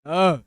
Ờ.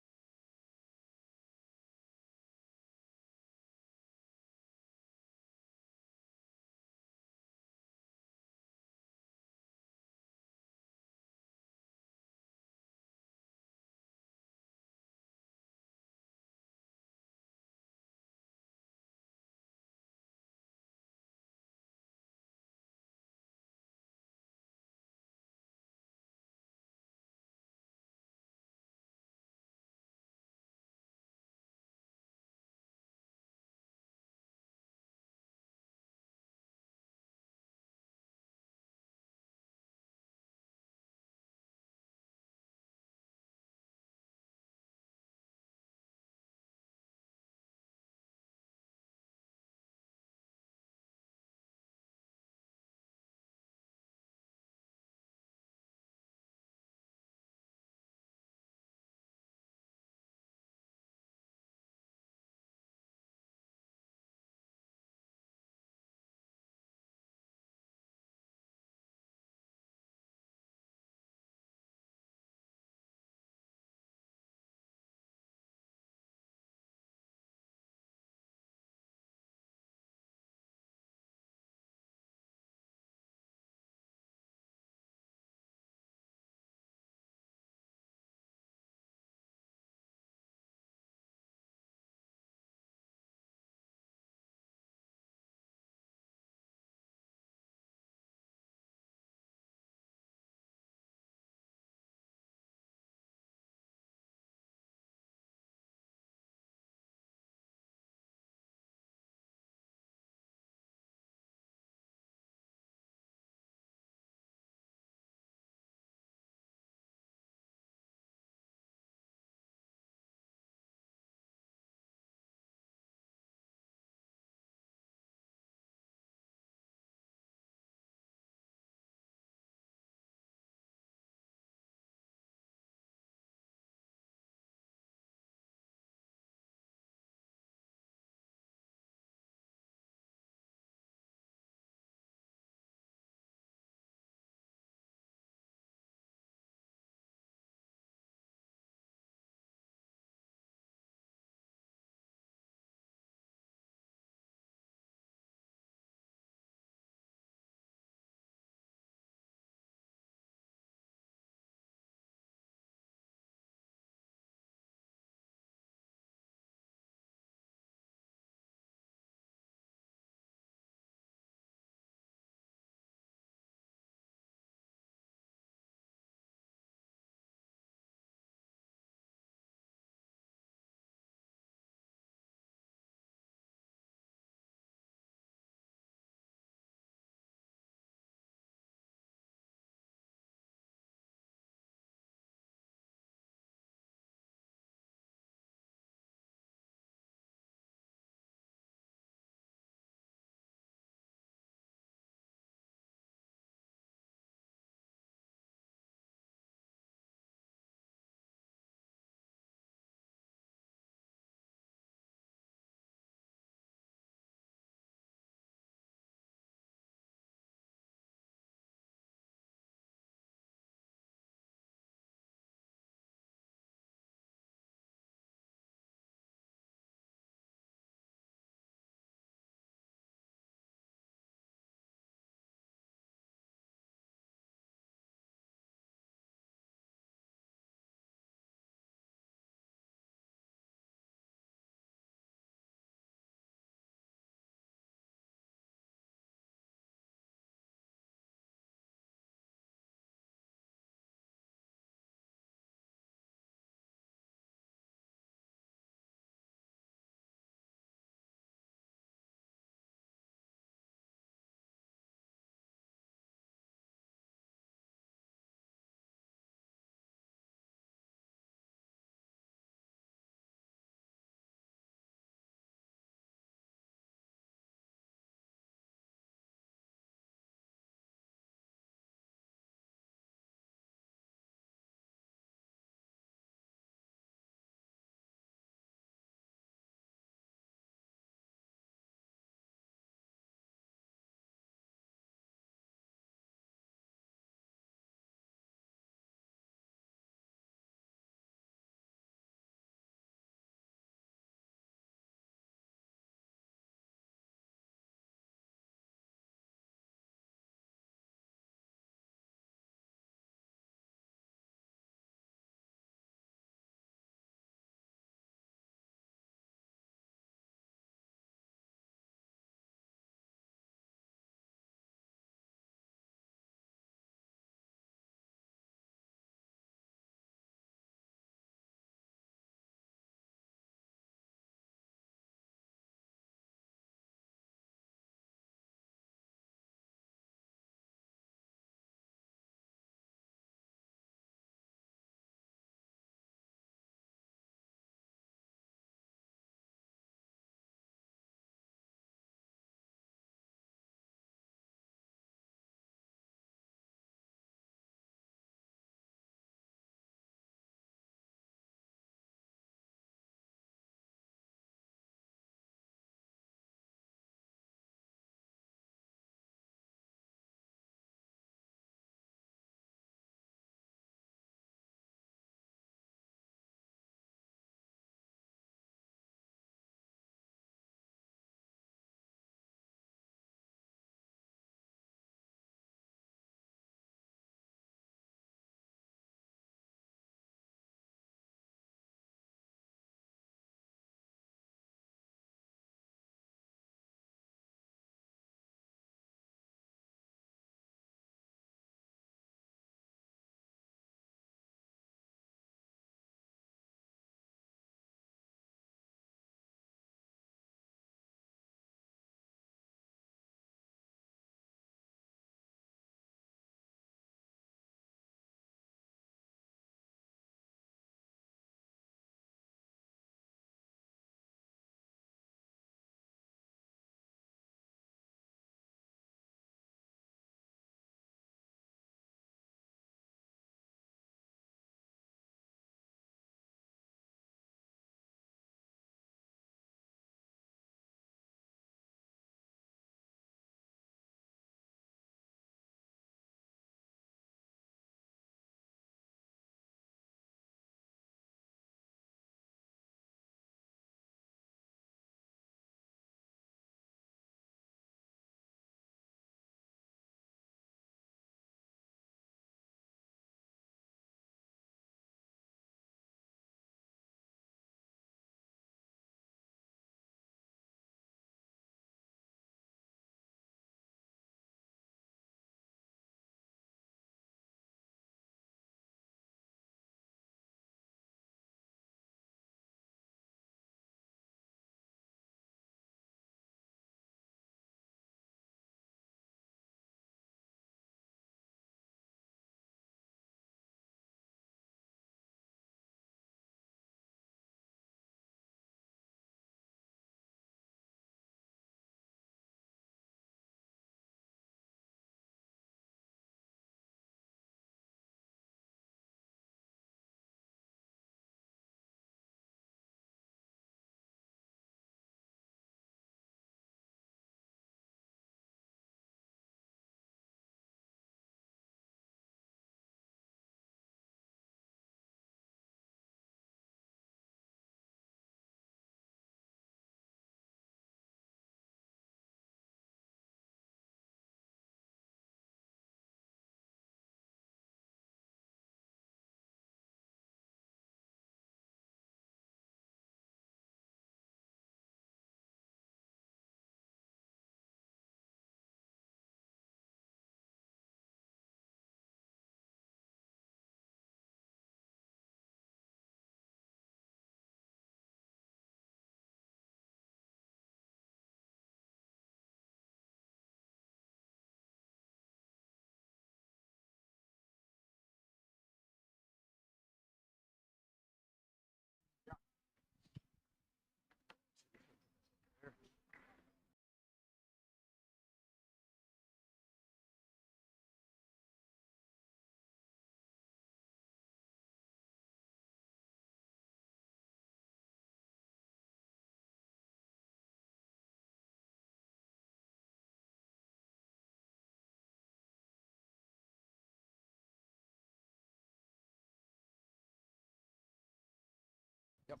Yep.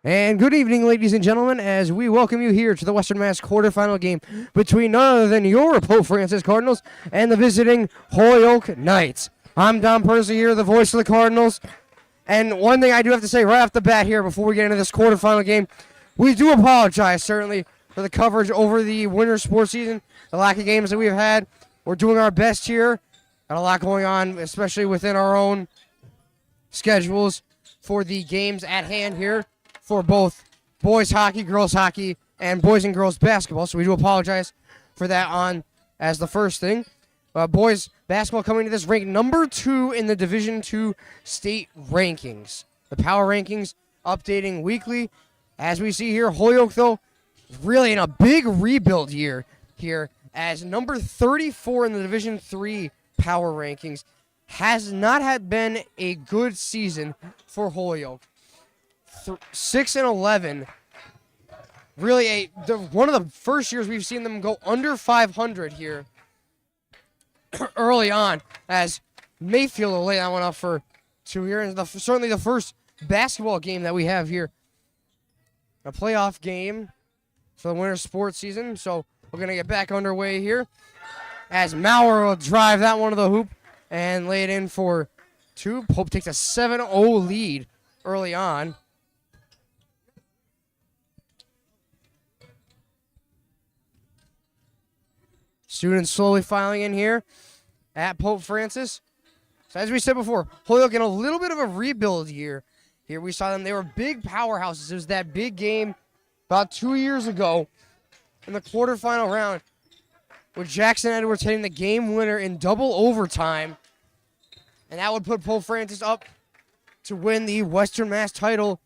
And good evening, ladies and gentlemen, as we welcome you here to the Western Mass quarterfinal game between none other than your Pope Francis Cardinals and the visiting Holyoke Knights. I'm Don Percy here, the voice of the Cardinals. And one thing I do have to say right off the bat here before we get into this quarterfinal game, we do apologize, certainly, for the coverage over the winter sports season, the lack of games that we've had. We're doing our best here. Got a lot going on, especially within our own schedules for the games at hand here for both boys hockey, girls hockey, and boys and girls basketball. So we do apologize for that on as the first thing. Boys basketball coming to this ranked number 2 in the Division II state rankings. The power rankings updating weekly. As we see here, Holyoke, though, really in a big rebuild year here as number 34 in the Division III power rankings. Has not had been a good season for Holyoke. 6-11. Really one of the first years we've seen them go under 500 here early on, as Mayfield will lay that one up for 2 here. And certainly the first basketball game that we have here. A playoff game for the winter sports season. So we're going to get back underway here as Maurer will drive that one to the hoop and lay it in for 2. Pope takes a 7-0 lead early on. Students slowly filing in here at Pope Francis. So as we said before, Holyoke in a little bit of a rebuild year. Here we saw them. They were big powerhouses. It was that big game about 2 years ago in the quarterfinal round with Jackson Edwards hitting the game winner in double overtime. And that would put Pope Francis up to win the Western Mass title.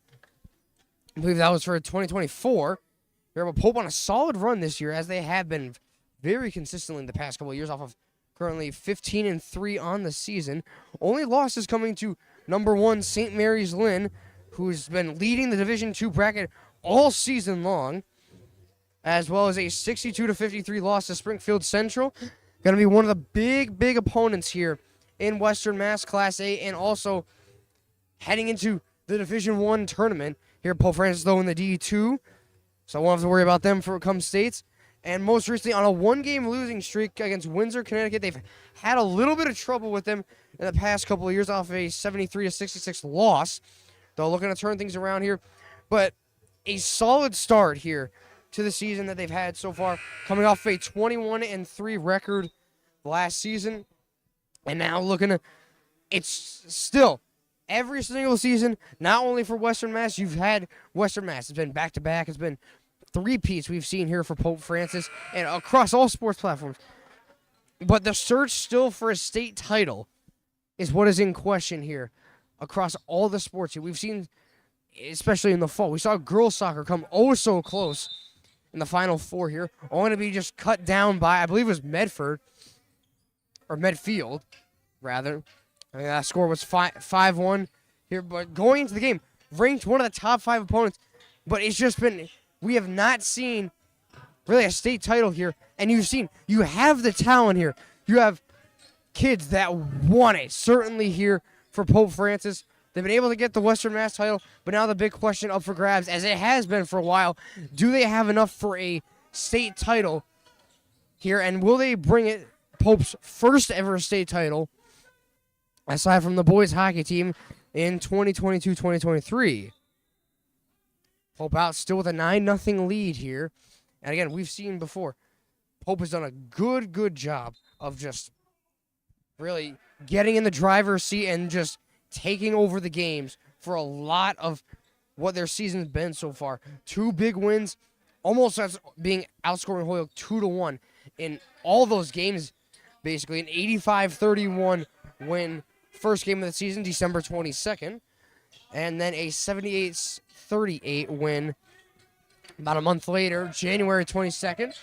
I believe that was for 2024. We have a Pope on a solid run this year, as they have been very consistently in the past couple of years, off of currently 15-3 on the season. Only losses coming to number 1 St. Mary's Lynn, who's been leading the Division II bracket all season long, as well as a 62-53 loss to Springfield Central. Going to be one of the big opponents here in Western Mass Class A, and also heading into the Division I tournament here at Pope Francis, though, in the D2. So I won't have to worry about them for come states. And most recently, on a 1-game losing streak against Windsor, Connecticut, they've had a little bit of trouble with them in the past couple of years off of a 73-66 loss. They're looking to turn things around here. But a solid start here to the season that they've had so far, coming off a 21-3 record last season. And now looking to, it's still every single season, not only for Western Mass, you've had Western Mass. It's been back-to-back. It's been three-peats we've seen here for Pope Francis and across all sports platforms. But the search still for a state title is what is in question here across all the sports. We've seen, especially in the fall, we saw girls soccer come oh so close in the Final Four here, only to be just cut down by, I believe it was Medford, or Medfield, rather. I mean, that score was 5-1 here, but going into the game, ranked one of the top 5 opponents, but it's just been, we have not seen really a state title here, and you have the talent here. You have kids that want it, certainly here for Pope Francis. They've been able to get the Western Mass title, but now the big question up for grabs, as it has been for a while, do they have enough for a state title here, and will they bring it Pope's first ever state title, aside from the boys hockey team in 2022-2023. Pope out still with a 9-0 lead here. And again, we've seen before, Pope has done a good job of just really getting in the driver's seat and just taking over the games for a lot of what their season's been so far. 2 big wins, almost as being outscoring Holyoke 2-1 in all those games, basically. An 85-31 win first game of the season, December 22nd. And then a 78-38 win about a month later, January 22nd.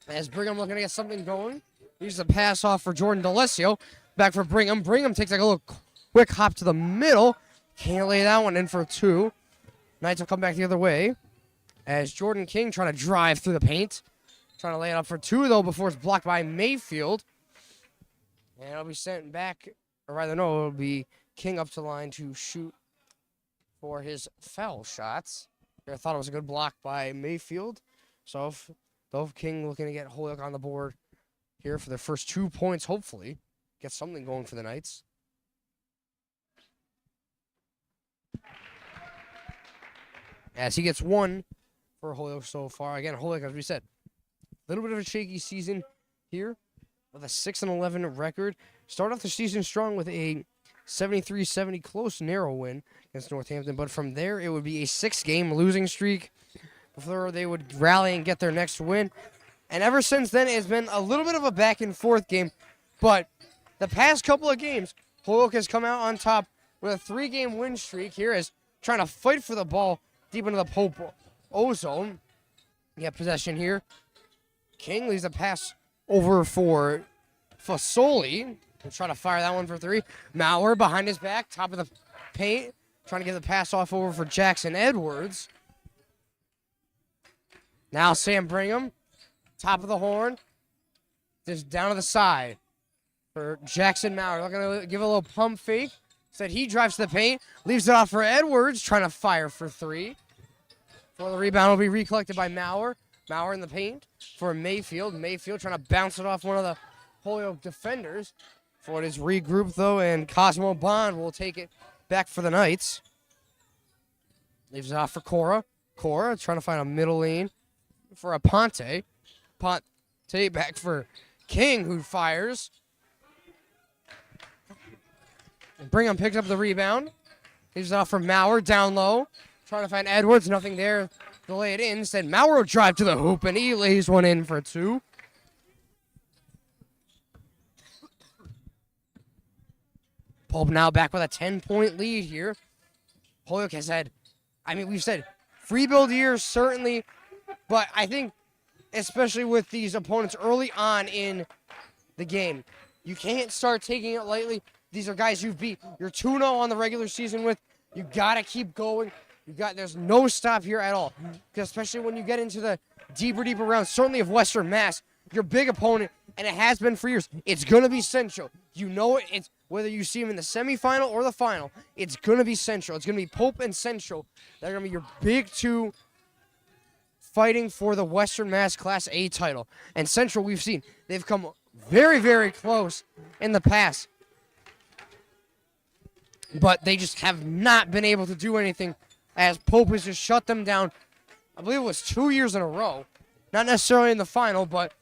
As Brigham looking to get something going. Here's a pass off for Jordan D'Alessio. Back for Brigham. Brigham takes like a little quick hop to the middle. Can't lay that one in for 2. Knights will come back the other way. as Jordan King trying to drive through the paint. Trying to lay it up for two, though, before it's blocked by Mayfield. And it'll be sent back, or rather, no, it'll be King up to line to shoot for his foul shots. I thought it was a good block by Mayfield. So, King looking to get Holyoke on the board here for their first 2 points, hopefully. Get something going for the Knights. As he gets one for Holyoke so far. Again, Holyoke, as we said, a little bit of a shaky season here with a 6-11 record. Start off the season strong with a 73-70 close, narrow win against Northampton. But from there, it would be a 6-game losing streak before they would rally and get their next win. And ever since then, it's been a little bit of a back-and-forth game. But the past couple of games, Holyoke has come out on top with a 3-game win streak here as trying to fight for the ball deep into the Pope O-zone. Get possession here. King leaves a pass over for Fasoli. He'll try to fire that one for three. Maurer behind his back, top of the paint. Trying to get the pass off over for Jackson Edwards. Now Sam Brigham, top of the horn. Just down to the side for Jackson Maurer. Looking to give a little pump fake. Instead, he drives to the paint. Leaves it off for Edwards, trying to fire for three. For the rebound will be recollected by Maurer. Maurer in the paint for Mayfield. Mayfield trying to bounce it off one of the Holyoke defenders. For it is regrouped, though, and Cosmo Bond will take it back for the Knights. Leaves it off for Cora. Cora trying to find a middle lane for Aponte. Aponte back for King, who fires. Brigham picks up the rebound. Leaves it off for Maurer down low. Trying to find Edwards. Nothing there to lay it in. Instead, Maurer will drive to the hoop, and he lays one in for two. Pope now back with a 10-point lead here. Holyoke has had, we've said rebuild years, certainly, but I think especially with these opponents early on in the game, you can't start taking it lightly. These are guys you've beat. You're 2-0 on the regular season with. You got to keep going. There's no stop here at all. Especially when you get into the deeper rounds, certainly of Western Mass, your big opponent, and it has been for years. It's going to be Central. You know it. It's whether you see them in the semifinal or the final, it's going to be Central. It's going to be Pope and Central. They're going to be your big two fighting for the Western Mass Class A title. And Central, we've seen, they've come very, very close in the past. But they just have not been able to do anything as Pope has just shut them down. I believe it was 2 years in a row. Not necessarily in the final, but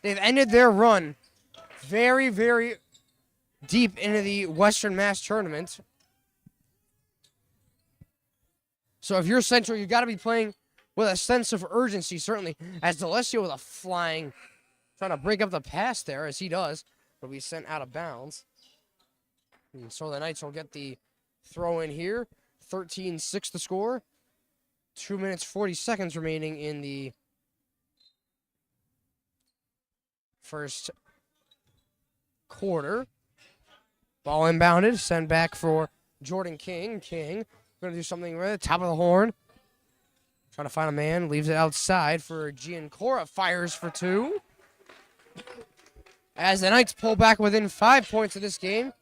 they've ended their run very, very deep into the Western Mass tournament. So if you're Central, you've got to be playing with a sense of urgency, certainly. As D'Alessio with a flying, trying to break up the pass there, as he does, but be sent out of bounds. And so the Knights will get the throw in here. 13-6 the score. 2 minutes, 40 seconds remaining in the first quarter. Ball inbounded, sent back for Jordan King. King going to do something right at the top of the horn. Trying to find a man, leaves it outside for Giancora. Fires for two. As the Knights pull back within 5 points of this game.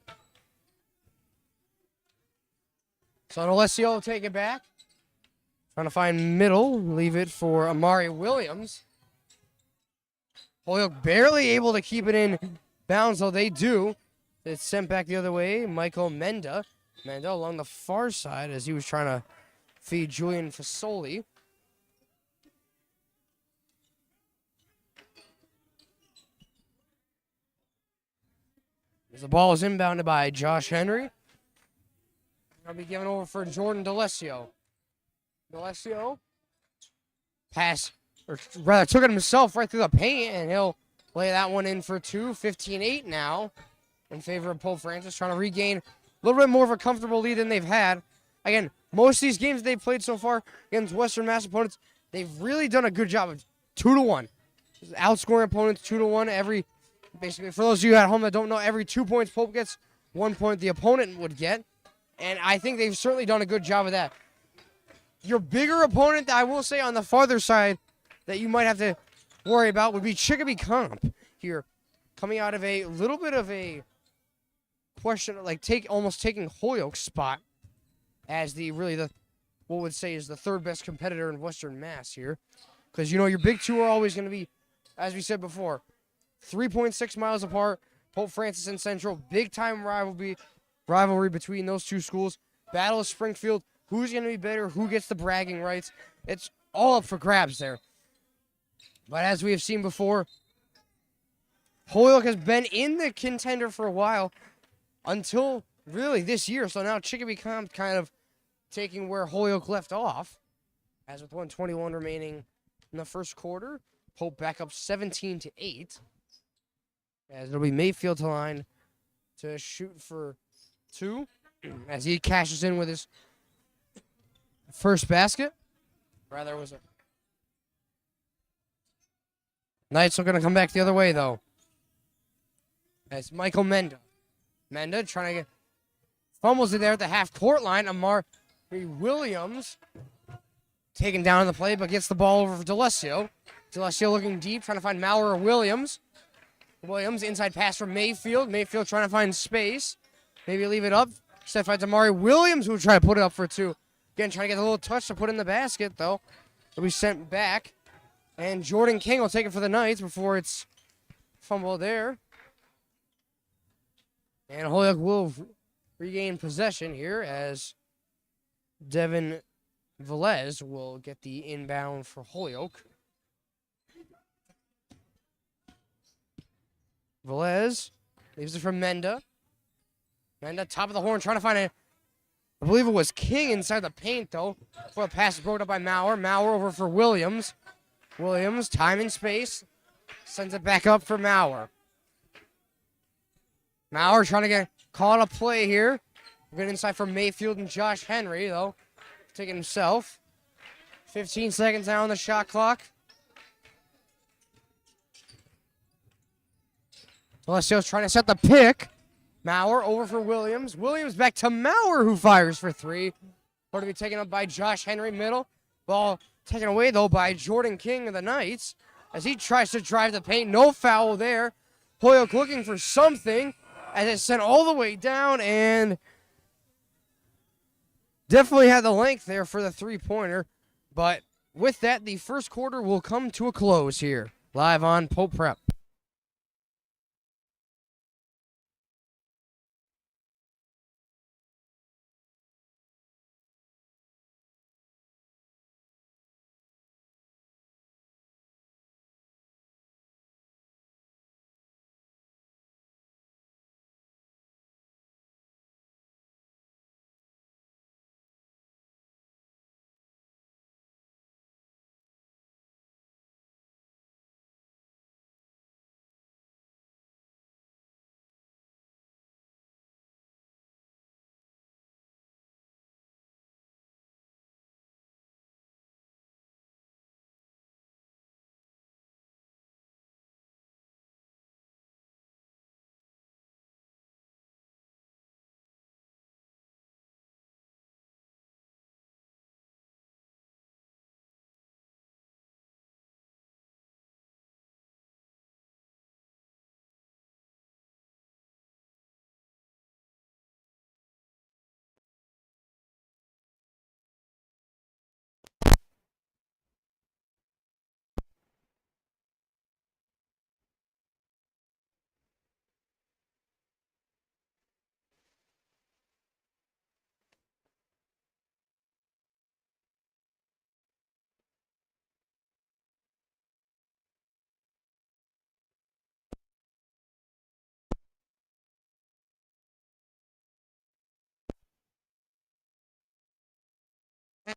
So D'Alessio will take it back. Trying to find middle. Leave it for Amari Williams. Holyoke barely able to keep it in bounds, though they do. It's sent back the other way. Michael Menda. Menda along the far side as he was trying to feed Julian Fasoli. As the ball is inbounded by Josh Henry. I'll be given over for Jordan D'Alessio. D'Alessio pass, or rather took it himself right through the paint, and he'll lay that one in for two. 15-8 now in favor of Pope Francis, trying to regain a little bit more of a comfortable lead than they've had. Again, most of these games they've played so far against Western Mass opponents, they've really done a good job of 2-1. Outscoring opponents 2-1 basically, for those of you at home that don't know, every 2 points Pope gets, 1 point the opponent would get. And I think they've certainly done a good job of that. Your bigger opponent, I will say, on the farther side that you might have to worry about would be Chicopee Comp here, coming out of a little bit of a question, like almost taking Holyoke's spot as what would say is the third best competitor in Western Mass here, because your big two are always going to be, as we said before, 3.6 miles apart. Pope Francis and Central, big time rivalry between those two schools. Battle of Springfield. Who's going to be better? Who gets the bragging rights? It's all up for grabs there. But as we have seen before, Holyoke has been in the contender for a while until really this year. So now Chicopee Comp kind of taking where Holyoke left off. As with 1:21 remaining in the first quarter, Pope back up 17-8. As it'll be Mayfield to line to shoot for two. As he cashes in with his first basket. Rather, it was a Knights are going to come back the other way, though. As Michael Menda. Menda trying to get fumbles in there at the half-court line. Amari Williams taken down in the play, but gets the ball over for D'Alessio. D'Alessio looking deep, trying to find Maurer or Williams. Williams, inside pass from Mayfield. Mayfield trying to find space. Maybe leave it up. Instead finds Amari Williams, who will try to put it up for two. Again, trying to get a little touch to put in the basket, though. It'll be sent back. And Jordan King will take it for the Knights before it's fumbled there. And Holyoke will regain possession here as Devin Velez will get the inbound for Holyoke. Velez leaves it for Menda. Menda, top of the horn, trying to find I believe it was King inside the paint, though. Before the pass is broken up by Maurer. Maurer over for Williams. Williams, time and space. Sends it back up for Maurer. Maurer trying to get caught a play here. Good inside for Mayfield and Josh Henry, though. Taking himself. 15 seconds now on the shot clock. Alessio's trying to set the pick. Maurer over for Williams. Williams back to Maurer, who fires for three. Going to be taken up by Josh Henry, middle. Ball taken away, though, by Jordan King of the Knights as he tries to drive the paint. No foul there. Holyoke looking for something as it's sent all the way down and definitely had the length there for the three-pointer. But with that, the first quarter will come to a close here, live on Pope Prep.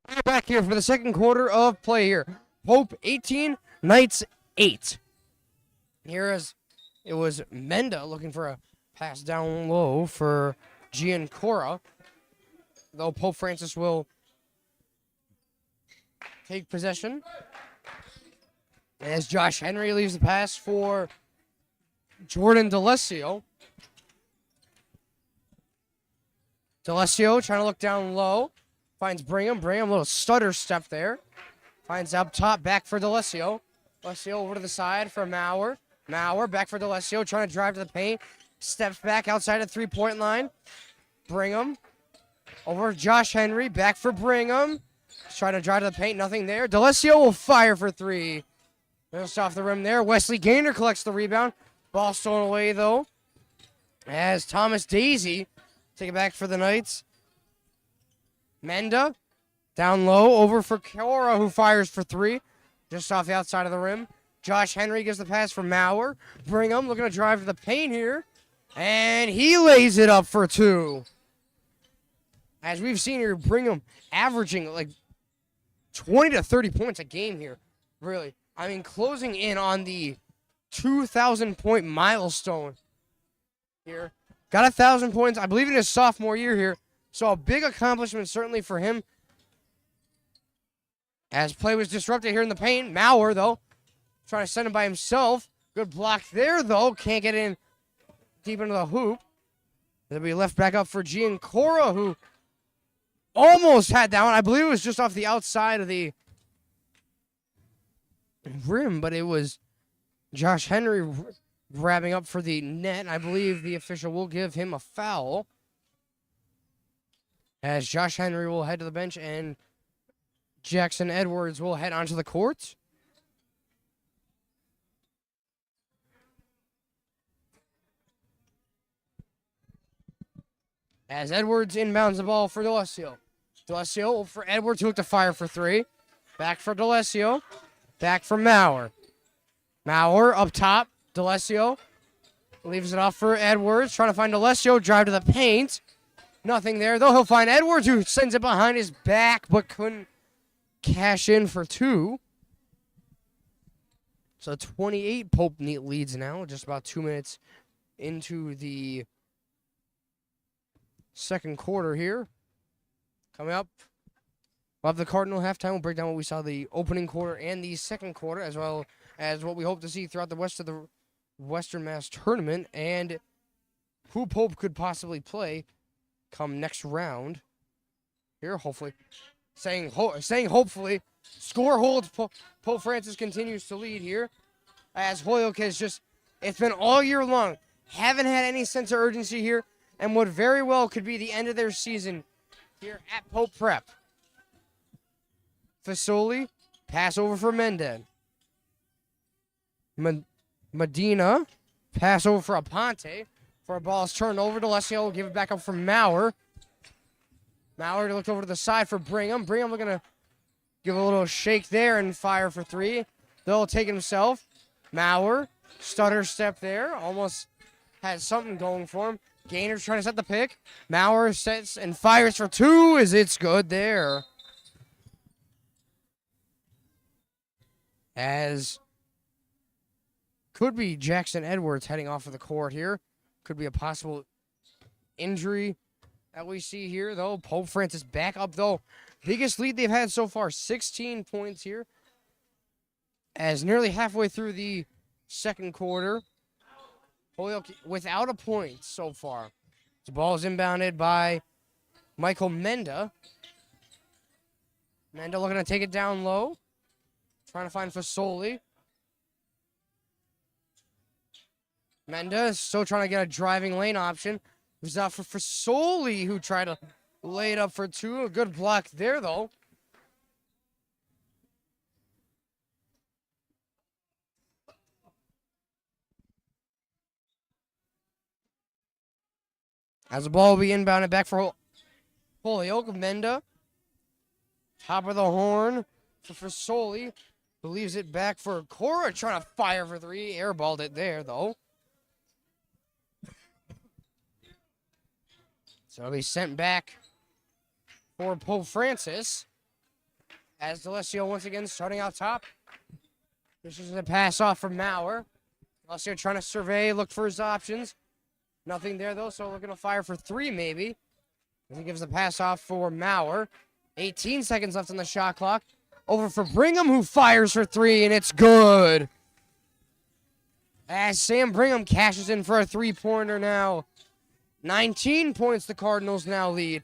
We're back here for the second quarter of play here. Pope 18, Knights 8. Here is it was Menda looking for a pass down low for Giancora. Though Pope Francis will take possession. As Josh Henry leaves the pass for Jordan D'Alessio. D'Alessio trying to look down low. Finds Brigham. Brigham, little stutter step there. Finds up top, back for D'Alessio. D'Alessio over to the side for Maurer. Maurer back for D'Alessio, trying to drive to the paint. Steps back outside the three-point line. Brigham over Josh Henry, back for Brigham. He's trying to drive to the paint, nothing there. D'Alessio will fire for three. Just off the rim there. Wesley Gaynor collects the rebound. Ball stolen away, though, as Thomas Daisy take it back for the Knights. Menda down low, over for Cora, who fires for three. Just off the outside of the rim. Josh Henry gives the pass for Maurer. Brigham looking to drive to the paint here. And he lays it up for two. As we've seen here, Brigham averaging like 20 to 30 points a game here. Really. I mean, closing in on the 2,000-point milestone here. Got 1,000 points, I believe, in his sophomore year here. So a big accomplishment certainly for him. As play was disrupted here in the paint. Maurer, though, trying to send him by himself. Good block there, though. Can't get in deep into the hoop. They'll be left back up for Giancora, who almost had that one. I believe it was just off the outside of the rim, but it was Josh Henry grabbing up for the net. I believe the official will give him a foul, as Josh Henry will head to the bench and Jackson Edwards will head onto the court. As Edwards inbounds the ball for D'Alessio. D'Alessio for Edwards, who looked to fire for three. Back for D'Alessio. Back for Maurer. Maurer up top. D'Alessio leaves it off for Edwards. Trying to find D'Alessio. Drive to the paint. Nothing there, though. He'll find Edwards, who sends it behind his back, but couldn't cash in for two. So 28, Pope leads now. Just about 2 minutes into the second quarter here. Coming up, we'll have the Cardinal halftime. We'll break down what we saw the opening quarter and the second quarter, as well as what we hope to see throughout the rest of the Western Mass tournament, and who Pope could possibly play come next round here, hopefully. Saying hopefully. Score holds. Pope Francis continues to lead here, as Holyoke has just, it's been all year long. Haven't had any sense of urgency here, and what very well could be the end of their season here at Pope Prep. Fasoli, pass over for Menden. Medina, pass over for Aponte. For a ball is turned over. D'Alessio will give it back up for Maurer. Maurer looked over to the side for Brigham. Brigham looking to give a little shake there and fire for three. They'll take it himself. Maurer, stutter step there. Almost had something going for him. Gaynor's trying to set the pick. Maurer sets and fires for two, as it's good there. As could be Jackson Edwards heading off of the court here. Could be a possible injury that we see here, though. Pope Francis back up, though. Biggest lead they've had so far, 16 points here. As nearly halfway through the second quarter, Holyoke without a point so far. The ball is inbounded by Michael Menda. Menda looking to take it down low. Trying to find Fasoli. Menda is still trying to get a driving lane option. It was out for Fasoli, who tried to lay it up for two. A good block there, though. As the ball will be inbounded back for Holyoke. Menda. Top of the horn for Fasoli. Who leaves it back for Cora, trying to fire for three. Airballed it there, though. So it'll be sent back for Pope Francis. As D'Alessio once again starting out top. This is a pass off from Maurer. D'Alessio trying to survey, look for his options. Nothing there, though, so looking to fire for three, maybe. He gives the pass off for Maurer. 18 seconds left on the shot clock. Over for Brigham, who fires for three, and it's good. As Sam Brigham cashes in for a three-pointer now. 19 points the Cardinals now lead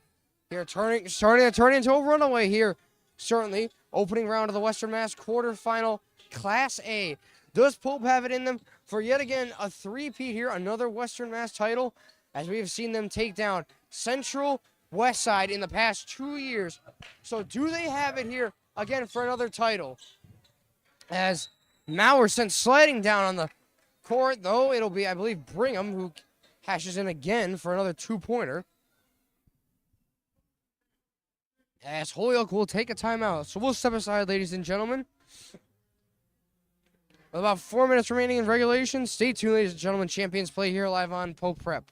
here Here, starting to turn into a runaway here. Certainly, opening round of the Western Mass quarterfinal, Class A. Does Pope have it in them for yet again a three-peat here, another Western Mass title, as we have seen them take down Central West Side in the past 2 years. So do they have it here again for another title? As Mauer sent sliding down on the court, though it'll be, I believe, Brigham who cashes in again for another two-pointer. As Holyoke will take a timeout. So we'll step aside, ladies and gentlemen. With about 4 minutes remaining in regulation, stay tuned, ladies and gentlemen. Champions play here live on Pope Prep.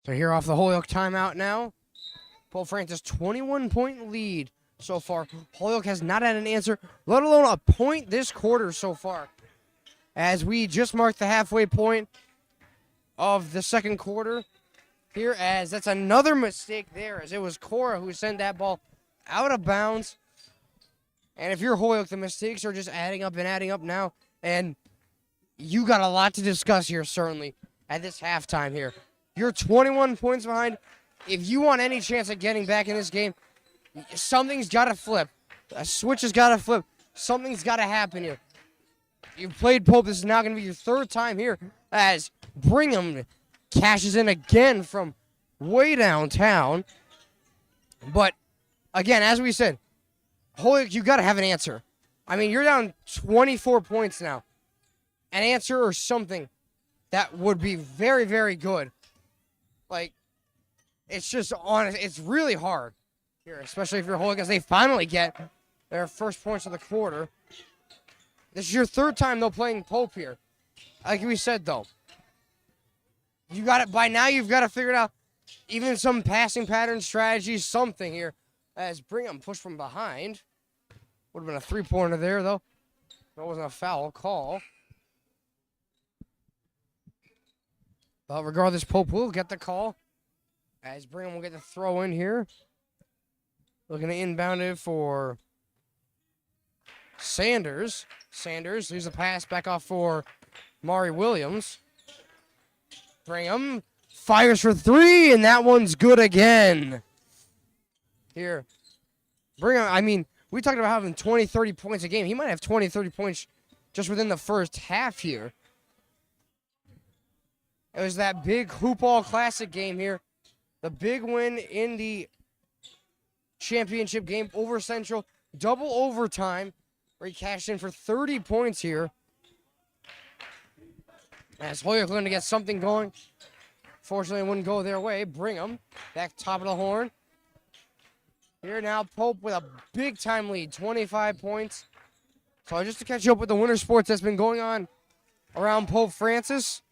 So here off the Holyoke timeout now. Pope Francis 21-point lead so far. Holyoke has not had an answer, let alone a point this quarter so far. As we just marked the halfway point of the second quarter here, as that's another mistake there, as it was Cora who sent that ball out of bounds. And if you're Holyoke, the mistakes are just adding up and adding up now. And you got a lot to discuss here, certainly, at this halftime here. You're 21 points behind. If you want any chance at getting back in this game, something's got to flip. A switch has got to flip. Something's got to happen here. You've played Pope. This is now going to be your third time here as Brigham cashes in again from way downtown. But, again, as we said, Holyoke, you got to have an answer. I mean, you're down 24 points now. An answer or something that would be very, very good. Like, it's just honest. It's really hard here, especially if you're Holyoke, as they finally get their first points of the quarter. This is your third time, though, playing Pope here. Like we said, though, you got it. By now, you've got to figure it out. Even some passing pattern strategies, something here. As Brigham pushed from behind. Would have been a three-pointer there, though. That wasn't a foul call. But regardless, Pope will get the call. As Brigham will get the throw in here. Looking to inbound it for Sanders. Sanders leaves a pass back off for Mari Williams. Brigham fires for three, and that one's good again. Here. Brigham, I mean, we talked about having 20, 30 points a game. He might have 20, 30 points just within the first half here. It was that big Hoop Ball Classic game here. The big win in the championship game over Central. Double overtime, where he cashed in for 30 points here. As Holyoke looking to get something going. Fortunately, it wouldn't go their way. Brigham back top of the horn. Here now, Pope with a big-time lead, 25 points. So just to catch you up with the winter sports that's been going on around Pope Francis.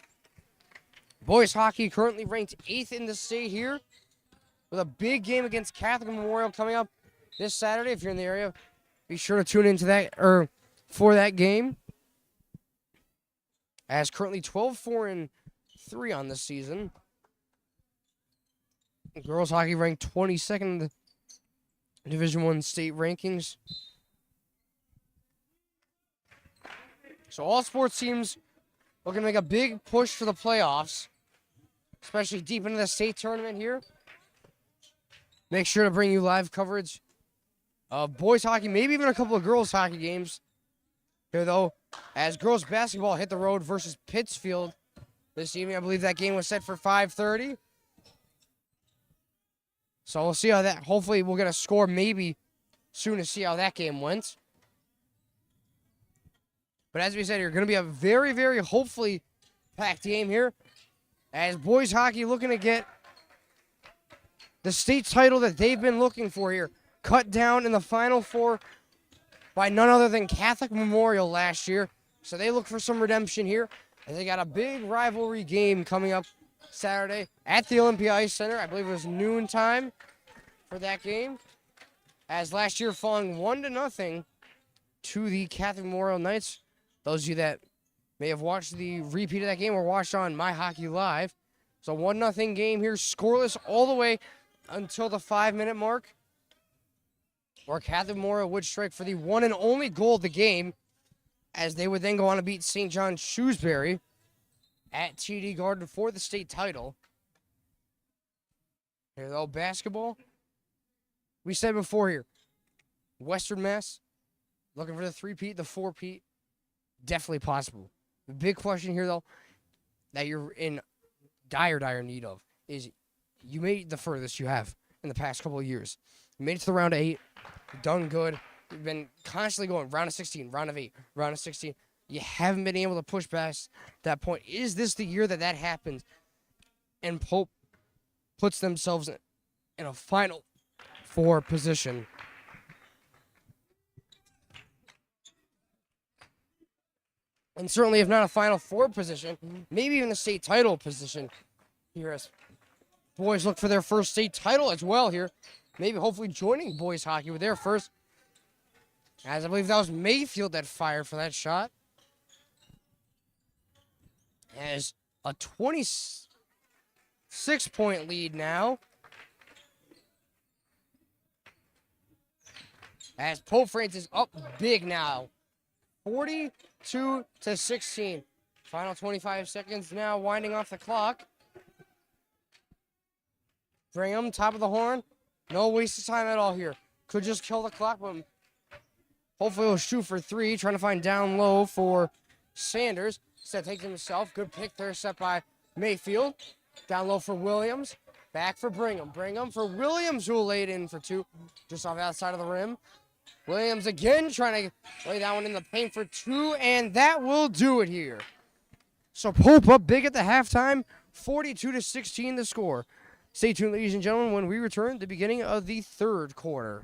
Boys hockey currently ranked 8th in the state here, with a big game against Catholic Memorial coming up this Saturday. If you're in the area, be sure to tune into that for that game. As currently 12-4-3 on this season. Girls hockey ranked 22nd in the Division I state rankings. So all sports teams looking to make a big push for the playoffs, especially deep into the state tournament here. Make sure to bring you live coverage of boys hockey, maybe even a couple of girls hockey games here, though, as girls basketball hit the road versus Pittsfield this evening. I believe that game was set for 5:30. So we'll see how that, hopefully we'll get a score maybe soon to see how that game went. But as we said here, going to be a very, very hopefully packed game here. As boys hockey looking to get the state title that they've been looking for here. Cut down in the Final Four by none other than Catholic Memorial last year. So they look for some redemption here. And they got a big rivalry game coming up Saturday at the Olympia Ice Center. I believe it was noontime for that game. As last year falling 1-0 to the Catholic Memorial Knights. Those of you that may have watched the repeat of that game or watched on My Hockey Live. So 1-0 game here, scoreless all the way until the 5-minute mark, where Catholic Memorial would strike for the one and only goal of the game, as they would then go on to beat St. John Shrewsbury at TD Garden for the state title. Here though, basketball. We said before here, Western Mass looking for the 3-peat, the 4-peat, definitely possible. The big question here though, that you're in dire need of, is you made it the furthest you have in the past couple of years. You made it to the round of 8. You've done good. You've been constantly going round of 16, round of 8, round of 16. You haven't been able to push past that point. Is this the year that happens and Pope puts themselves in a Final Four position? And certainly, if not a Final Four position, maybe even the state title position here, as boys look for their first state title as well here. Maybe hopefully joining boys hockey with their first. As I believe that was Mayfield that fired for that shot. As a 26-point lead now. As Pope Francis up big now. 42-16. Final 25 seconds now, winding off the clock. Brigham, top of the horn. No waste of time at all here. Could just kill the clock, but hopefully he'll shoot for 3. Trying to find down low for Sanders. Instead takes himself. Good pick there, set by Mayfield. Down low for Williams. Back for Brigham. Brigham for Williams, who will lay it in for 2. Just off outside of the rim. Williams again trying to lay that one in the paint for 2, and that will do it here. So Pope up big at the halftime, 42-16 the score. Stay tuned, ladies and gentlemen, when we return at the beginning of the third quarter.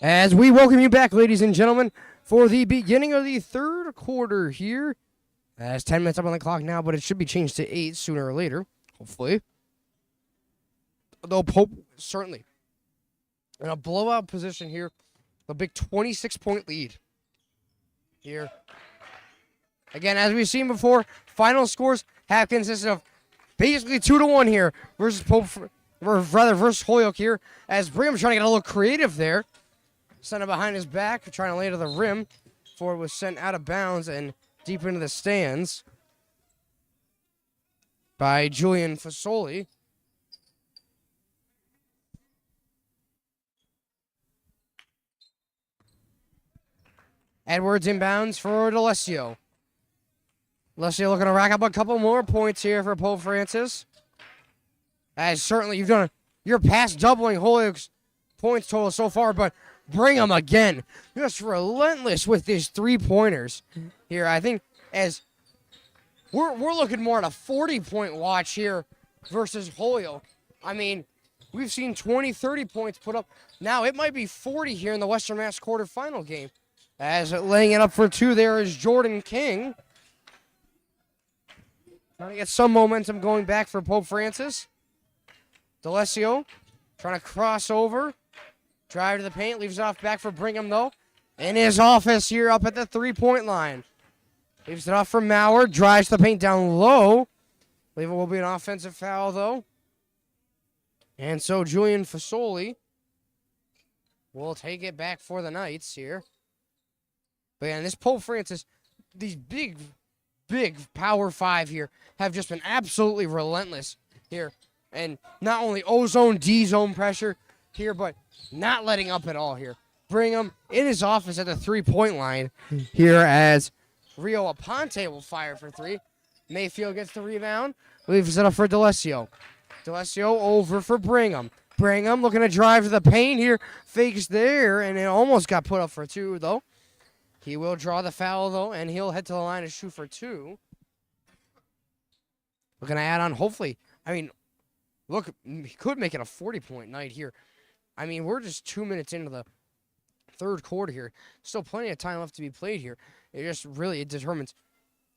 As we welcome you back, ladies and gentlemen, for the beginning of the third quarter here. It's 10 minutes up on the clock now, but it should be changed to 8 sooner or later, hopefully. Though Pope, certainly, in a blowout position here, a big 26-point lead here. Again, as we've seen before, final scores have consisted of basically 2-1 here versus Pope, or rather versus Holyoke here, as Brigham's trying to get a little creative there. Sent it behind his back, trying to lay to the rim before it was sent out of bounds and deep into the stands by Julian Fasoli. Edwards inbounds for D'Alessio. D'Alessio looking to rack up a couple more points here for Pope Francis. As certainly you're past doubling Holyoke's points total so far, but Brigham again, just relentless with his 3-pointers here. I think as we're looking more at a 40-point watch here versus Holyoke. I mean, we've seen 20, 30 points put up. Now it might be 40 here in the Western Mass quarterfinal game. As laying it up for 2 there is Jordan King. Trying to get some momentum going back for Pope Francis. D'Alessio trying to cross over. Drive to the paint, leaves it off back for Brigham, though. In his office here up at the 3-point line. Leaves it off for Maurer, drives the paint down low. I believe it will be an offensive foul, though. And so Julian Fasoli will take it back for the Knights here. But yeah, this Pope Francis, these big Power 5 here have just been absolutely relentless here. And not only O-zone, D-zone pressure here, but not letting up at all here. Brigham in his office at the 3-point line here as Rio Aponte will fire for 3. Mayfield gets the rebound. Leaves it up for D'Alessio. D'Alessio over for Brigham. Brigham looking to drive to the paint here. Fakes there, and it almost got put up for 2, though. He will draw the foul, though, and he'll head to the line to shoot for 2. Looking to add on, hopefully. I mean, look, he could make it a 40-point night here. I mean, we're just 2 minutes into the third quarter here. Still plenty of time left to be played here. It determines.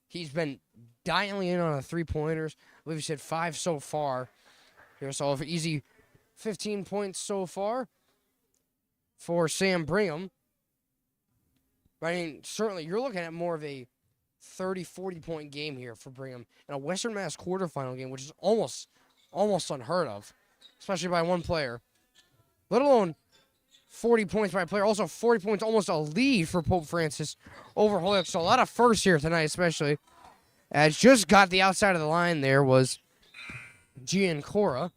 He's been dialing in on the 3-pointers. I believe he said 5 so far. Here, so an easy 15 points so far for Sam Brigham. But I mean, certainly you're looking at more of a 30, 40-point game here for Brigham in a Western Mass quarterfinal game, which is almost unheard of, especially by one player. Let alone 40 points by a player. Also 40 points, almost a lead for Pope Francis over Holyoke. So a lot of firsts here tonight, especially. As just got the outside of the line there was Giancora.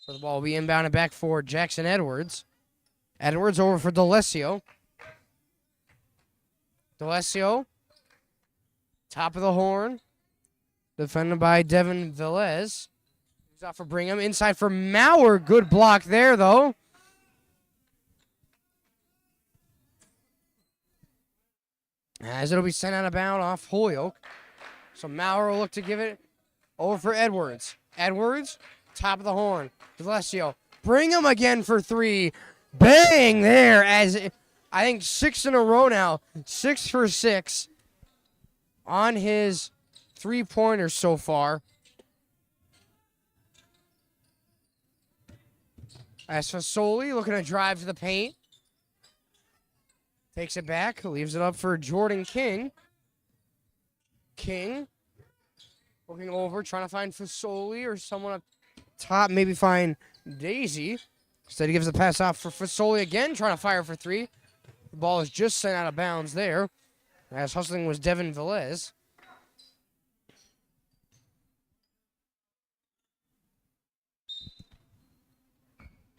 So the ball will be inbounded back for Jackson Edwards. Edwards over for D'Alessio. D'Alessio, top of the horn. Defended by Devin Velez. He's out for Brigham. Inside for Maurer. Good block there, though. As it'll be sent out of bounds off Holyoke. So Maurer will look to give it over for Edwards. Edwards, top of the horn. D'Alessio. Brigham again for 3. Bang there as I think 6 in a row now. 6 for 6 on his 3-pointers so far. As Fasoli looking to drive to the paint. Takes it back, leaves it up for Jordan King. King looking over, trying to find Fasoli or someone up top, maybe find Daisy. Instead he gives the pass off for Fasoli again, trying to fire for 3. The ball is just sent out of bounds there. As hustling was Devin Velez.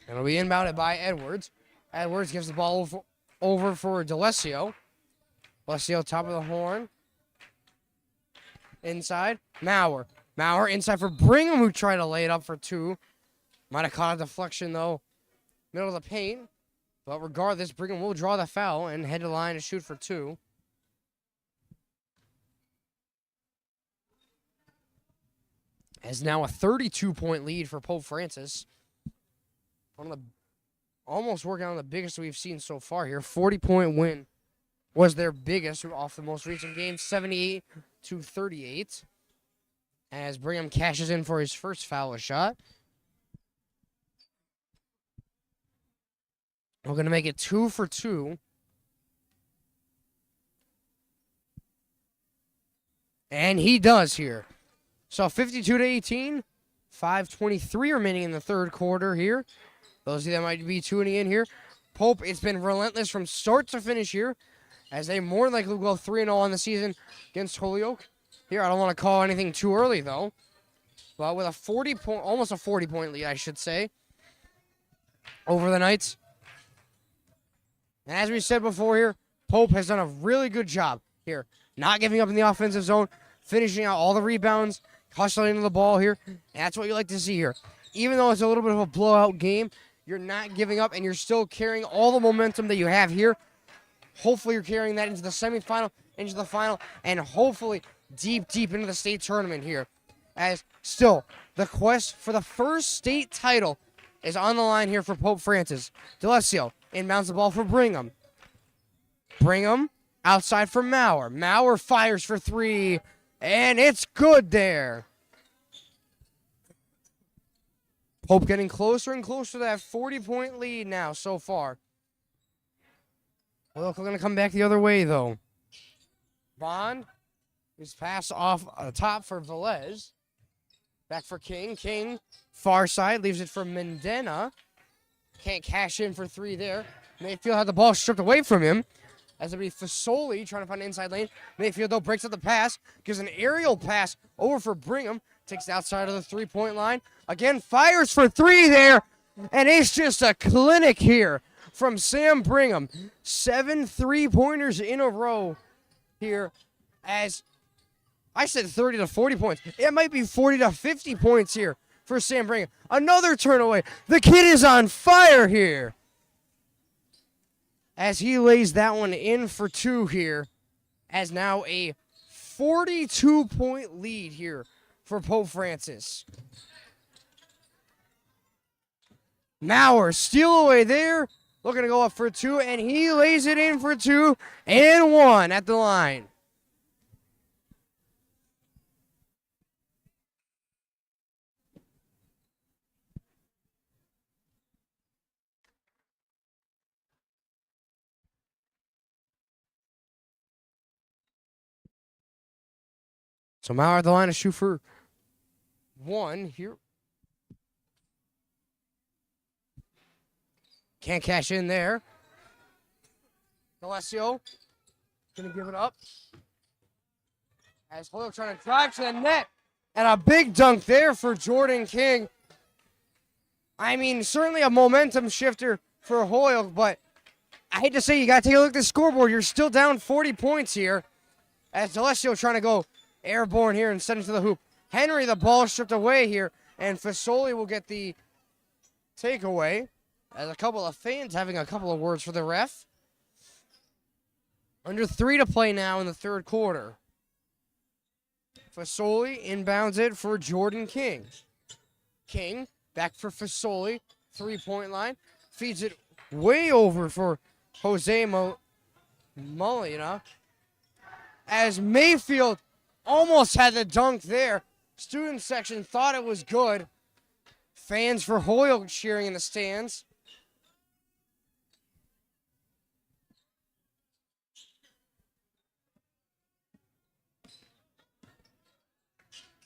And it'll be inbounded by Edwards. Edwards gives the ball over for D'Alessio. D'Alessio, top of the horn. Inside. Maurer. Maurer inside for Brigham, who tried to lay it up for 2. Might have caught a deflection, though. Middle of the paint. But regardless, Brigham will draw the foul and head to the line to shoot for 2. As now a 32-point lead for Pope Francis. One of the almost working on the biggest we've seen so far here. 40-point win was their biggest off the most recent game, 78-38. As Brigham cashes in for his first foul shot. We're going to make it 2 for 2. And he does here. So 52-18, 5:23 remaining in the third quarter here. Those of you that might be tuning in here. Pope, it's been relentless from start to finish here, as they more than likely will go 3-0 on the season against Holyoke. Here, I don't want to call anything too early, though. But with a almost a 40-point lead, I should say, over the Knights. And as we said before here, Pope has done a really good job here, not giving up in the offensive zone, finishing out all the rebounds, hustling to the ball here. And that's what you like to see here. Even though it's a little bit of a blowout game, you're not giving up, and you're still carrying all the momentum that you have here. Hopefully you're carrying that into the semifinal, into the final, and hopefully deep into the state tournament here. As still, the quest for the first state title is on the line here for Pope Francis. D'Alessio inbounds the ball for Brigham. Brigham outside for Maurer. Maurer fires for 3, and it's good there. Pope getting closer and closer to that 40-point lead now so far. Well, we're going to come back the other way, though. Bond is passed off the top for Velez. Back for King. King, far side, leaves it for Mendena. Can't cash in for 3 there. Mayfield had the ball stripped away from him. As it'll be Fasoli trying to find an inside lane. Mayfield, though, breaks up the pass. Gives an aerial pass over for Brigham. Takes the outside of the 3-point line. Again, fires for 3 there. And it's just a clinic here from Sam Brigham. 7 3-pointers in a row here. As I said 30 to 40 points. It might be 40 to 50 points here for Sam Brigham. Another turn away. The kid is on fire here. As he lays that one in for 2 here. As now a 42-point lead here for Pope Francis. Maurer, steal away there. Looking to go up for 2, and he lays it in for 2 and 1 at the line. So Maurer at the line to shoot for 1 here. Can't cash in there. D'Alessio going to give it up. As Holyoke trying to drive to the net. And a big dunk there for Jordan King. I mean, certainly a momentum shifter for Holyoke, but I hate to say, you got to take a look at the scoreboard. You're still down 40 points here. As D'Alessio trying to go airborne here and send it to the hoop. Henry, the ball stripped away here, and Fasoli will get the takeaway. As a couple of fans having a couple of words for the ref. Under 3 to play now in the third quarter. Fasoli inbounds it for Jordan King. King back for Fasoli. 3-point line. Feeds it way over for Jose Molina. As Mayfield almost had the dunk there. Student section thought it was good. Fans for Holyoke cheering in the stands.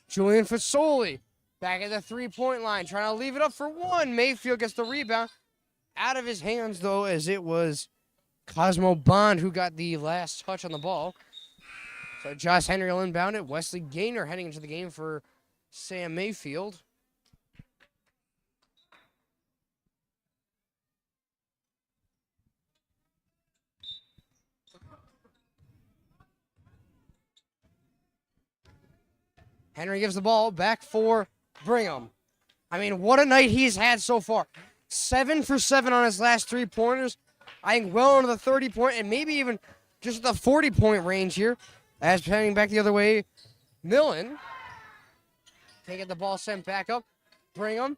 Julian Fasoli back at the 3-point line, trying to leave it up for 1. Mayfield gets the rebound. Out of his hands, though, as it was Cosmo Bond who got the last touch on the ball. So Josh Henry will inbound it. Wesley Gaynor heading into the game for Sam Mayfield. Henry gives the ball back for Brigham. I mean, what a night he's had so far. 7 for 7 on his last 3-pointers. I think well into the 30-point and maybe even just the 40-point range here. As heading back the other way, Millen Can't get the ball sent back up. Brigham.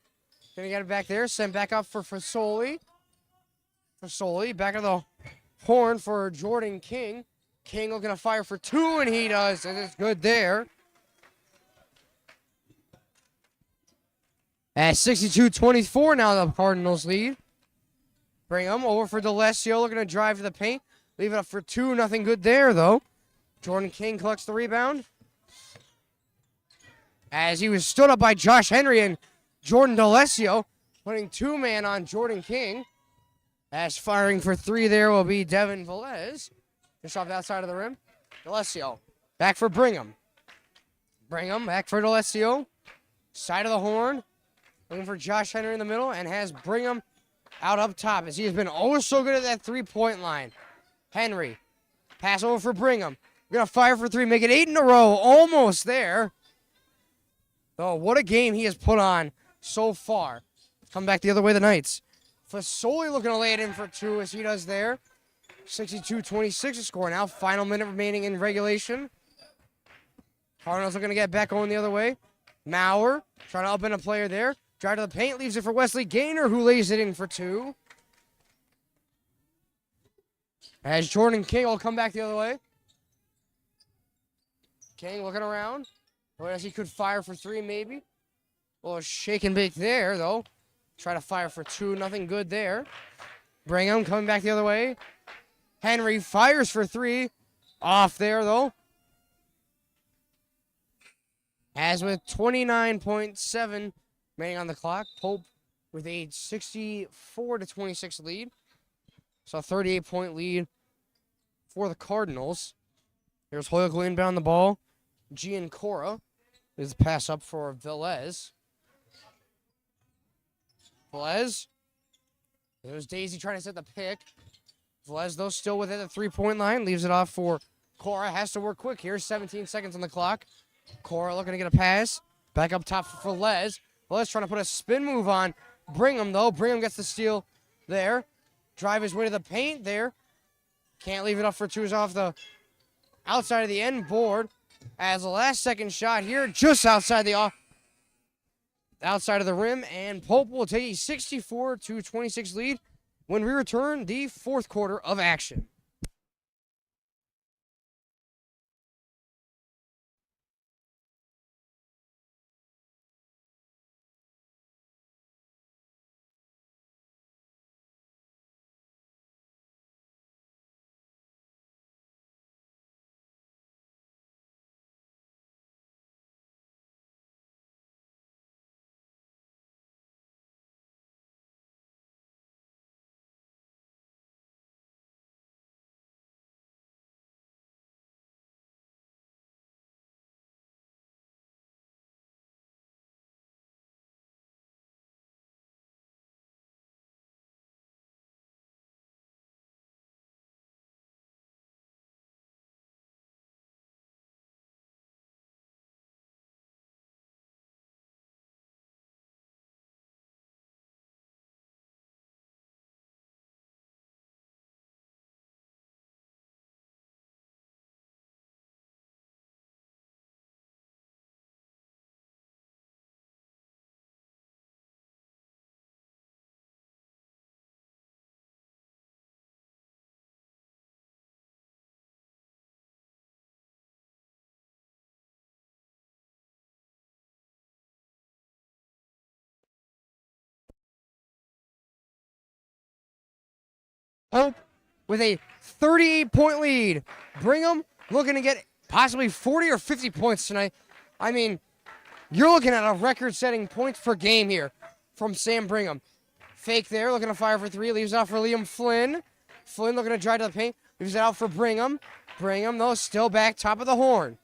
Gonna get it back there. Sent back up for Fasoli. Fasoli. Back of the horn for Jordan King. King looking to fire for 2, and he does. And it's good there. At 62-24 now, the Cardinals lead. Brigham over for DeLessio, looking to drive to the paint. Leave it up for 2. Nothing good there, though. Jordan King collects the rebound. As he was stood up by Josh Henry and Jordan DeLessio, putting 2-man on Jordan King. As firing for 3 there will be Devin Velez. Just off the outside of the rim. DeLessio back for Brigham. Brigham back for DeLessio. Side of the horn. Looking for Josh Henry in the middle, and has Brigham out up top, as he has been always so good at that 3-point line. Henry. Pass over for Brigham. We're going to fire for 3. Make it 8 in a row. Almost there. Oh, what a game he has put on so far. Come back the other way, the Knights. Fasoli looking to lay it in for 2, as he does there. 62-26 to score now. Final minute remaining in regulation. Cardinals looking to get back going the other way. Maurer trying to up in a player there. Drive to the paint, leaves it for Wesley Gaynor, who lays it in for 2. As Jordan King will come back the other way. King looking around. As he could fire for 3, maybe. Well, shake and bake there, though. Try to fire for 2. Nothing good there. Brigham coming back the other way. Henry fires for 3. Off there, though. As with 29.7 remaining on the clock, Pope with a 64-26 lead. So a 38-point lead for the Cardinals. Here's Holyoke inbound the ball. Giancora is the pass up for Velez. Velez. There's Daisy trying to set the pick. Velez, though, still within the 3-point line. Leaves it off for Cora. Has to work quick here. 17 seconds on the clock. Cora looking to get a pass. Back up top for Velez. Velez trying to put a spin move on Brigham, though. Brigham gets the steal there. Drive his way to the paint there. Can't leave it up for 2. Is off the outside of the end board. As the last second shot here, just outside the outside of the rim. And Pope will take a 64-26 lead when we return the 4th quarter of action. Pope with a 38-point lead. Brigham looking to get possibly 40 or 50 points tonight. I mean, you're looking at a record-setting points per game here from Sam Brigham. Fake there, looking to fire for 3. Leaves it out for Liam Flynn. Flynn looking to drive to the paint. Leaves it out for Brigham. Brigham, though, still back top of the horn.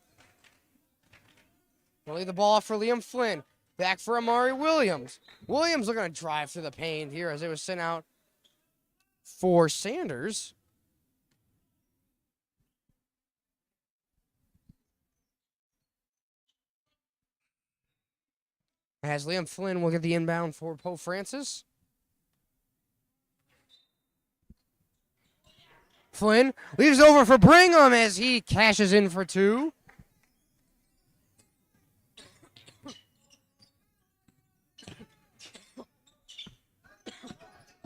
We'll leave the ball off for Liam Flynn. Back for Amari Williams. Williams looking to drive through the paint here as it was sent out for Sanders. As Liam Flynn will get the inbound for Pope Francis. Flynn leaves it over for Brigham as he cashes in for 2.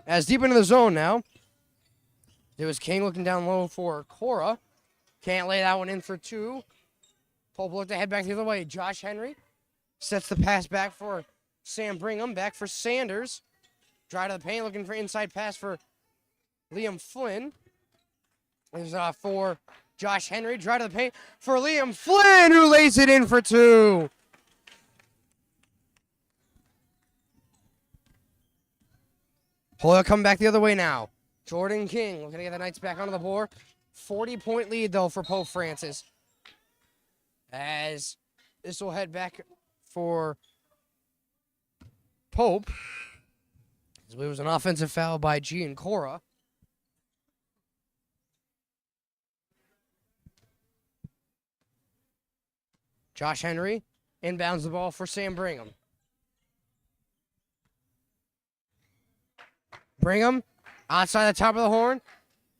As deep into the zone now. It was King looking down low for Cora. Can't lay that one in for 2. Pope looked to head back the other way. Josh Henry sets the pass back for Sam Brigham. Back for Sanders. Drive to the paint, looking for inside pass for Liam Flynn. There's for Josh Henry. Drive to the paint for Liam Flynn, who lays it in for 2. Holyoke coming back the other way now. Jordan King looking to get the Knights back onto the board. 40-point lead, though, for Pope Francis. As this will head back for Pope. It was an offensive foul by G and Cora. Josh Henry inbounds the ball for Sam Brigham. Brigham outside the top of the horn.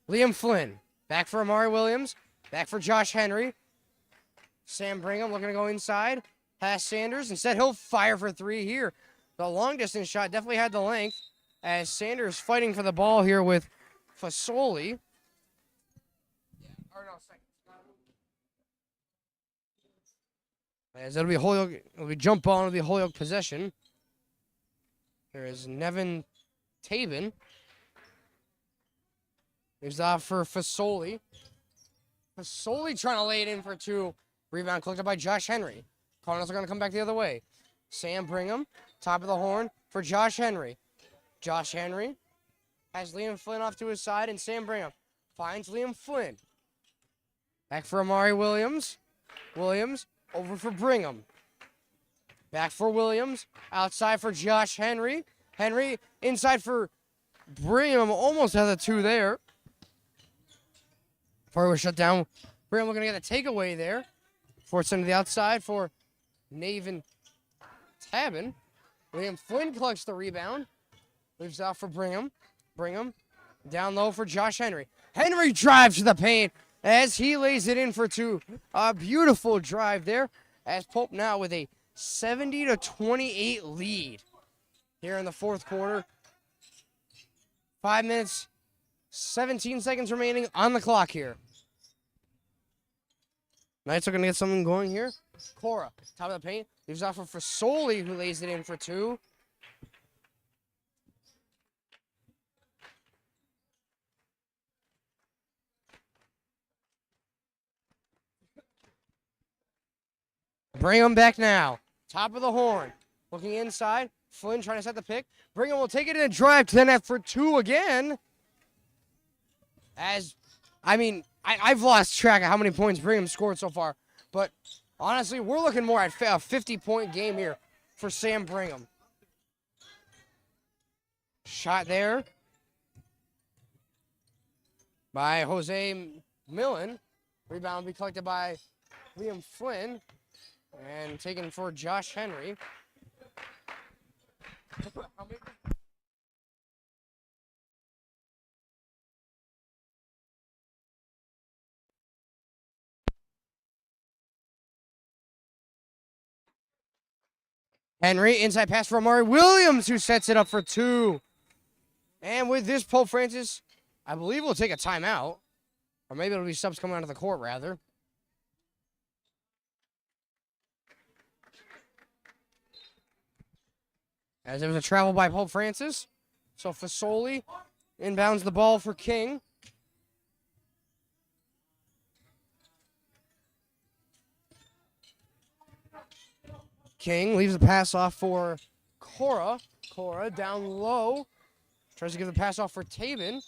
Liam Flynn. Back for Amari Williams. Back for Josh Henry. Sam Brigham looking to go inside. Pass Sanders. Instead, he'll fire for 3 here. The long distance shot definitely had the length. As Sanders fighting for the ball here with Fasoli. As it'll be Holyoke, it'll be jump ball, it'll be Holyoke possession. There is Nevin Tabin. He's off for Fasoli. Fasoli trying to lay it in for 2. Rebound collected by Josh Henry. Cardinals are going to come back the other way. Sam Brigham, top of the horn for Josh Henry. Josh Henry has Liam Flynn off to his side, and Sam Brigham finds Liam Flynn. Back for Amari Williams. Williams over for Brigham. Back for Williams. Outside for Josh Henry. Henry inside for Brigham. Almost had the 2 there. Before he was shut down. Brigham looking to get a takeaway there. Forced into the outside for Navin Tabin. Liam Flynn collects the rebound. Leaves out for Brigham. Brigham down low for Josh Henry. Henry drives to the paint as he lays it in for 2. A beautiful drive there as Pope now with a 70-28 lead here in the 4th quarter. 5 minutes, 17 seconds remaining on the clock here. Knights are going to get something going here. Cora, top of the paint. Leaves off for Fasoli, who lays it in for 2. Brigham back now. Top of the horn. Looking inside. Flynn trying to set the pick. Brigham will take it in a drive to the net for 2 again. I've lost track of how many points Brigham scored so far. But honestly, we're looking more at a 50-point game here for Sam Brigham. Shot there by Jose Millen. Rebound will be collected by Liam Flynn. And taken for Josh Henry. Henry, inside pass for Amari Williams, who sets it up for 2. And with this, Pope Francis, I believe, will take a timeout. Or maybe it'll be subs coming onto the court, rather. As it was a travel by Pope Francis. So Fasoli inbounds the ball for King. King leaves the pass off for Cora. Cora down low. Tries to give the pass off for Tabin.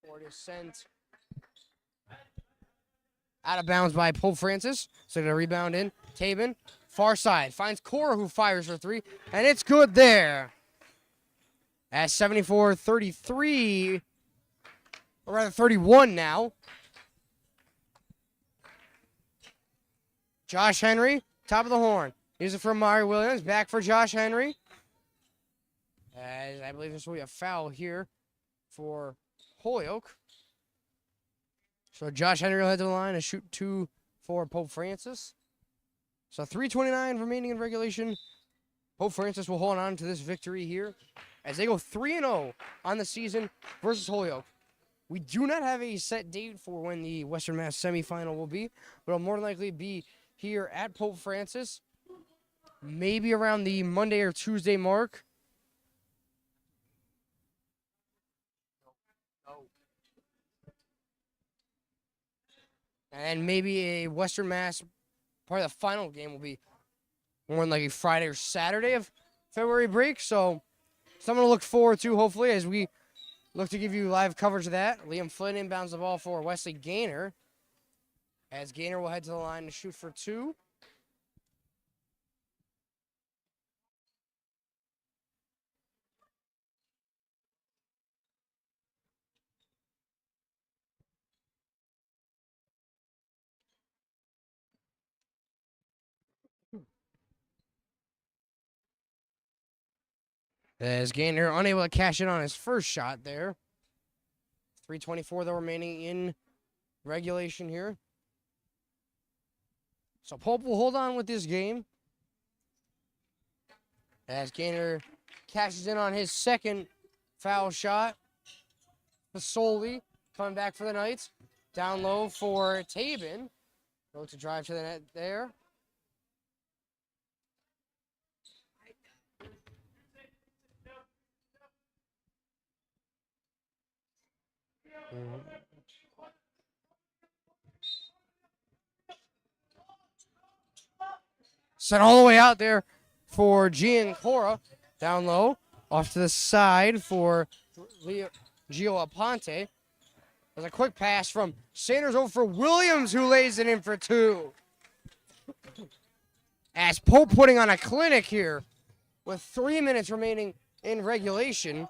Ford is sent out of bounds by Pope Francis. So going to rebound in. Tabin, far side. Finds Cora, who fires for 3. And it's good there. At 74-33. Or rather 31 now. Josh Henry, top of the horn. Use it for Amari Williams. Back for Josh Henry. As I believe this will be a foul here for Holyoke. So Josh Henry will head to the line and shoot 2 for Pope Francis. So 3:29 remaining in regulation. Pope Francis will hold on to this victory here as they go 3-0 on the season versus Holyoke. We do not have a set date for when the Western Mass semifinal will be, but it'll more than likely be here at Pope Francis, maybe around the Monday or Tuesday mark. And maybe a Western Mass, probably the final game will be more than like a Friday or Saturday of February break. So something to look forward to, hopefully, as we look to give you live coverage of that. Liam Flynn inbounds the ball for Wesley Gaynor, as Gaynor will head to the line to shoot for two. As Gaynor unable to cash in on his first shot there. 3:24 though remaining in regulation here. So Pope will hold on with this game, as Gaynor cashes in on his second foul shot. Fasoli coming back for the Knights. Down low for Tabin. Go to drive to the net there. Sent all the way out there for Gian Cora. Down low. Off to the side for Gio Aponte. There's a quick pass from Sanders over for Williams, who lays it in for two. As Pope putting on a clinic here with 3 minutes remaining in regulation.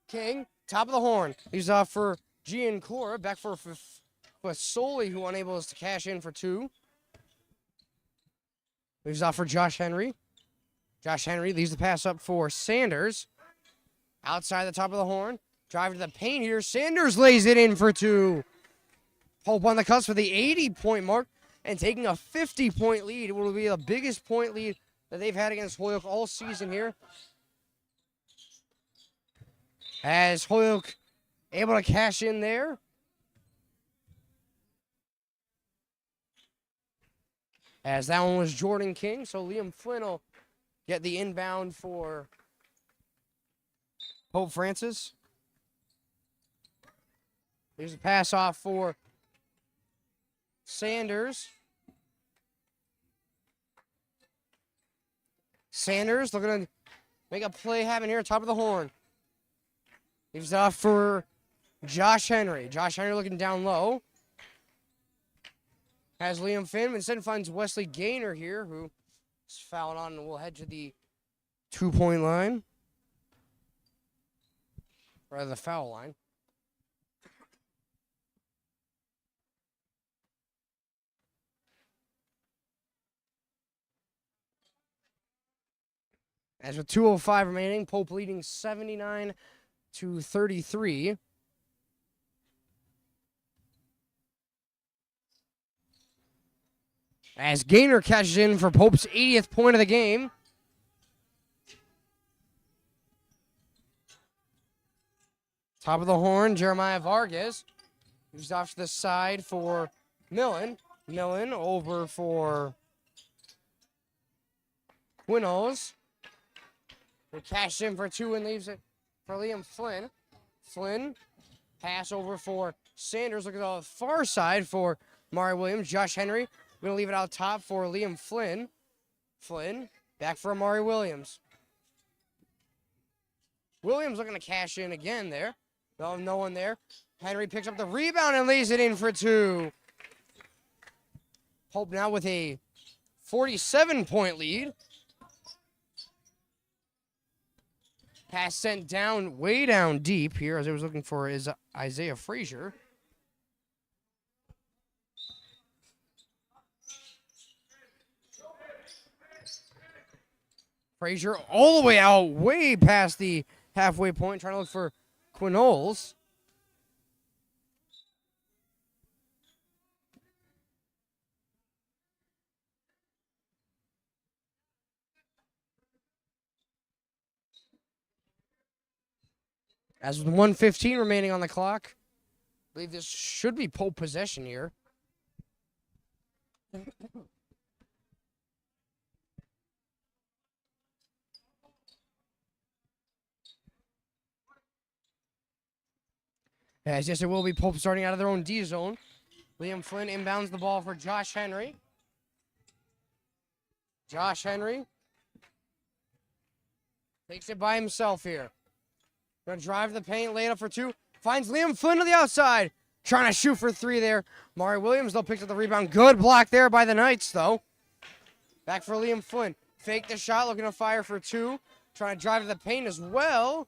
King, top of the horn. He's off for Gian Cora. Back for Fasoli, who unable to cash in for two. Leaves off for Josh Henry. Josh Henry leaves the pass up for Sanders. Outside the top of the horn. Drive to the paint here. Sanders lays it in for two. Pope on the cusp for the 80-point mark and taking a 50-point lead. It will be the biggest point lead that they've had against Holyoke all season here. As Holyoke able to cash in there. As that one was Jordan King, so Liam Flynn will get the inbound for Pope Francis. There's a pass off for Sanders. Sanders looking to make a play happen here, top of the horn. Leaves it off for Josh Henry. Josh Henry looking down low. Has Liam Finn, instead finds Wesley Gaynor here, who is fouled on and will head to the 2-point line. Rather, the foul line. As with 2:05 remaining, Pope leading 79-33. As Gaynor catches in for Pope's 80th point of the game. Top of the horn, Jeremiah Vargas. Moves off to the side for Millen. Millen over for Quinnoz. They cash in for two and leaves it for Liam Flynn. Flynn, pass over for Sanders. Look at the far side for Mari Williams. Josh Henry, going to leave it out top for Liam Flynn. Flynn, back for Amari Williams. Williams looking to cash in again there. No one there. Henry picks up the rebound and lays it in for two. Pope now with a 47-point lead. Pass sent down, way down deep here, as I was looking for is Isaiah Frazier. Frazier all the way out, way past the halfway point, trying to look for Quinnoz. As with 1:15 remaining on the clock, I believe this should be Pope possession here. As yes, it will be Pope starting out of their own D zone. Liam Flynn inbounds the ball for Josh Henry. Josh Henry takes it by himself here. Gonna drive the paint, lay it up for two. Finds Liam Flynn to the outside. Trying to shoot for three there. Mari Williams, though, picks up the rebound. Good block there by the Knights, though. Back for Liam Flynn. Fake the shot, looking to fire for two. Trying to drive to the paint as well.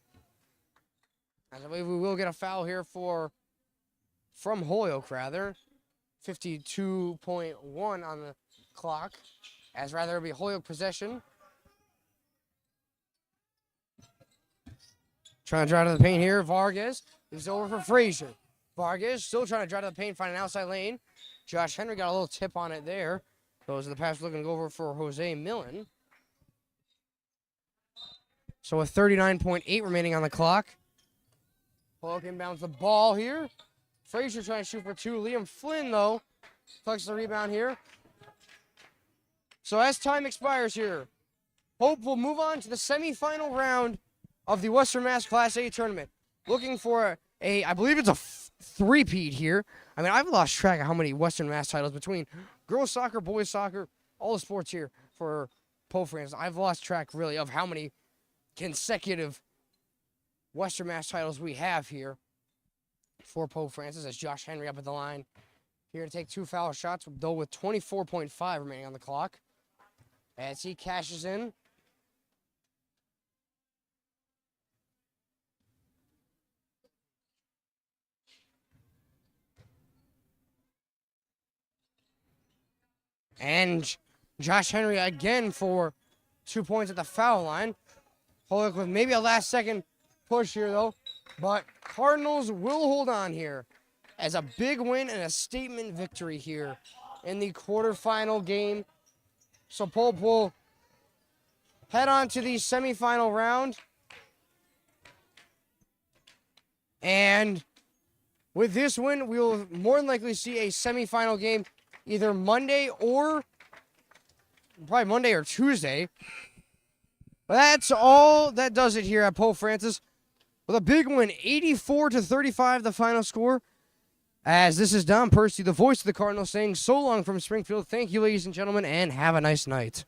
As I believe we will get a foul here from Holyoke, rather. 52.1 on the clock. As rather it be Holyoke possession. Trying to drive to the paint here. Vargas is over for Frazier. Vargas still trying to drive to the paint, find an outside lane. Josh Henry got a little tip on it there. Those are the pass looking to go over for Jose Millen. So with 39.8 remaining on the clock. Holyoke inbounds the ball here. Frazier trying to shoot for two. Liam Flynn, though, collects the rebound here. So as time expires here, Hope will move on to the semifinal round of the Western Mass Class A tournament. Looking for I believe it's a three-peat here. I mean, I've lost track of how many Western Mass titles between girls soccer, boys soccer, all the sports here for Pope Francis. I've lost track, really, of how many consecutive Western Mass titles we have here for Pope Francis. As Josh Henry up at the line here to take two foul shots, though with 24.5 remaining on the clock. As he cashes in. And Josh Henry again for 2 points at the foul line. Holyoke with maybe a last-second push here, though. But Cardinals will hold on here as a big win and a statement victory here in the quarterfinal game. So Pope will head on to the semifinal round. And with this win, we will more than likely see a semifinal game either Monday or probably Monday or Tuesday. But that's all that does it here at Pope Francis. With a big win, 84-35 the final score. As this is Don Percy, the voice of the Cardinals, saying so long from Springfield. Thank you, ladies and gentlemen, and have a nice night.